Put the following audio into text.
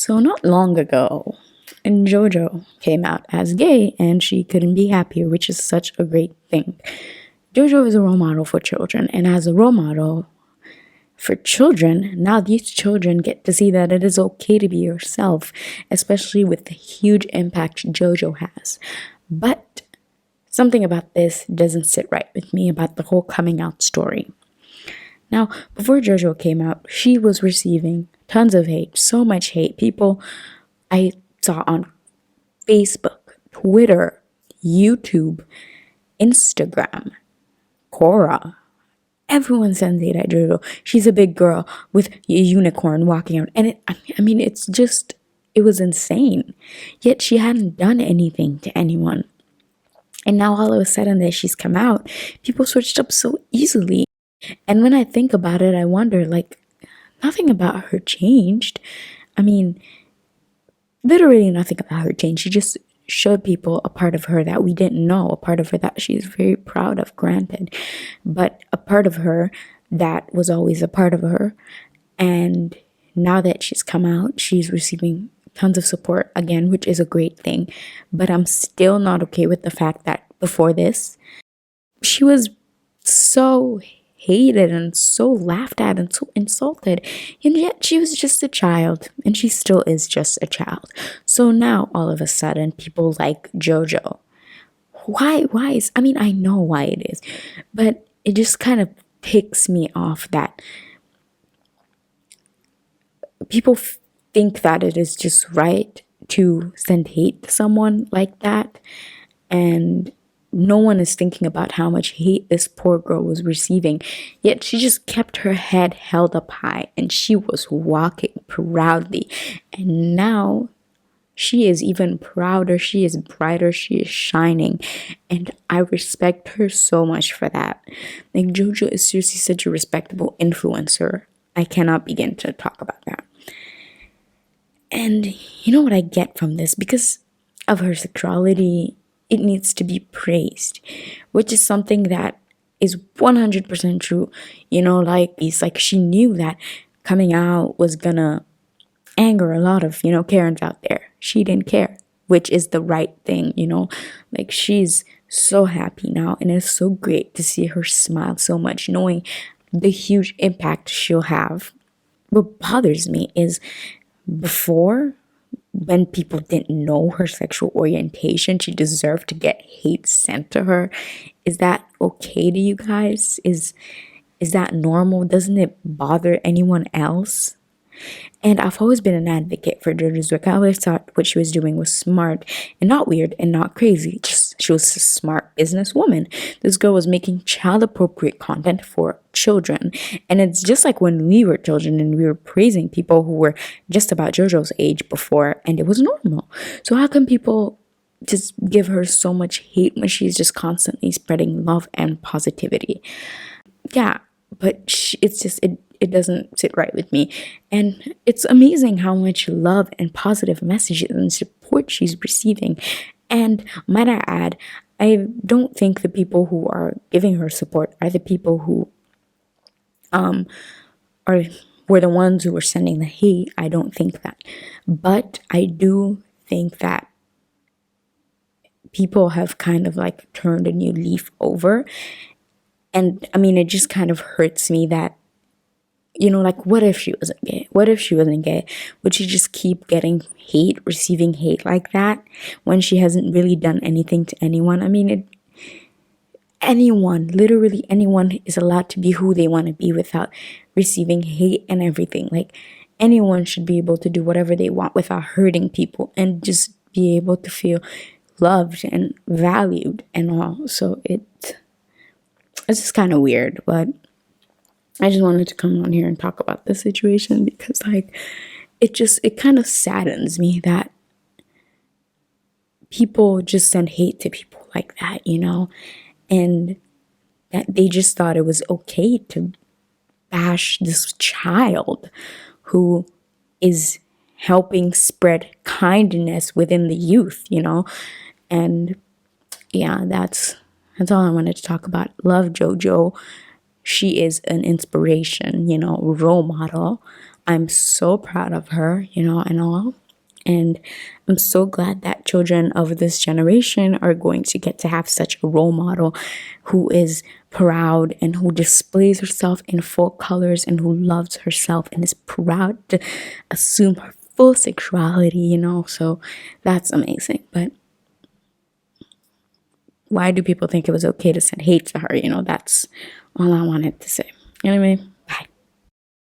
So not long ago, and jojo came out as gay and she couldn't be happier, which is such a great thing. Jojo is a role model for children, and as a role model for children, now these children get to see that it is okay to be yourself, especially with the huge impact Jojo has. But something about this doesn't sit right with me about the whole coming out story. Now, before Jojo came out, she was receiving tons of hate, so much hate. People I saw on Facebook, Twitter, YouTube, Instagram, Quora. Everyone sends hate at Jojo. She's a big girl with a unicorn walking around. And it was insane. Yet she hadn't done anything to anyone. And now all of a sudden that she's come out, people switched up so easily. And when I think about it, I wonder, nothing about her changed. I mean, literally nothing about her changed. She just showed people a part of her that we didn't know, a part of her that she's very proud of, granted, but a part of her that was always a part of her. And now that she's come out, she's receiving tons of support again, which is a great thing. But I'm still not okay with the fact that before this, she was so hated and so laughed at and so insulted, and yet she was just a child, and she still is just a child. So now all of a sudden people like Jojo. Why is, I mean, I know why it is, but it just kind of ticks me off that people think that it is just right to send hate to someone like that, and no one is thinking about how much hate this poor girl was receiving. Yet she just kept her head held up high and she was walking proudly. And now she is even prouder. She is brighter. She is shining. And I respect her so much for that. Like, Jojo is seriously such a respectable influencer. I cannot begin to talk about that. And you know what I get from this? Because of her sexuality, it needs to be praised, which is something that is 100% true. It's like she knew that coming out was gonna anger a lot of, Karens out there. She didn't care, which is the right thing, Like, she's so happy now, and it's so great to see her smile so much, knowing the huge impact she'll have. What bothers me is before, when people didn't know her sexual orientation, she deserved to get hate sent to her. Is that okay to you guys? Is that normal? Doesn't it bother anyone else? And I've always been an advocate for Jojo's work. I always thought what she was doing was smart and not weird and not crazy. Just, she was a smart businesswoman. This girl was making child-appropriate content for children. And it's just like when we were children and we were praising people who were just about Jojo's age before, and it was normal. So how come people just give her so much hate when she's just constantly spreading love and positivity? Yeah, but it doesn't sit right with me. And it's amazing how much love and positive messages and support she's receiving. And might I add, I don't think the people who are giving her support are the people who were the ones who were sending the hate. I don't think that. But I do think that people have kind of turned a new leaf over. And I mean, it just kind of hurts me that, what if she wasn't gay? What if she wasn't gay? Would she just keep getting hate, receiving hate like that when she hasn't really done anything to anyone? I mean, literally anyone is allowed to be who they want to be without receiving hate and everything. Like, anyone should be able to do whatever they want without hurting people and just be able to feel loved and valued and all. So it's just kind of weird, but I just wanted to come on here and talk about this situation because it kind of saddens me that people just send hate to people like that, and that they just thought it was okay to bash this child who is helping spread kindness within the youth, and yeah, that's all I wanted to talk about. Love Jojo. She is an inspiration, role model. I'm so proud of her, you know, and all. And I'm so glad that children of this generation are going to get to have such a role model who is proud and who displays herself in full colors and who loves herself and is proud to assume her full sexuality, you know. So that's amazing. But why do people think it was okay to send hate to her? You know, that's all I wanted to say. Anyway,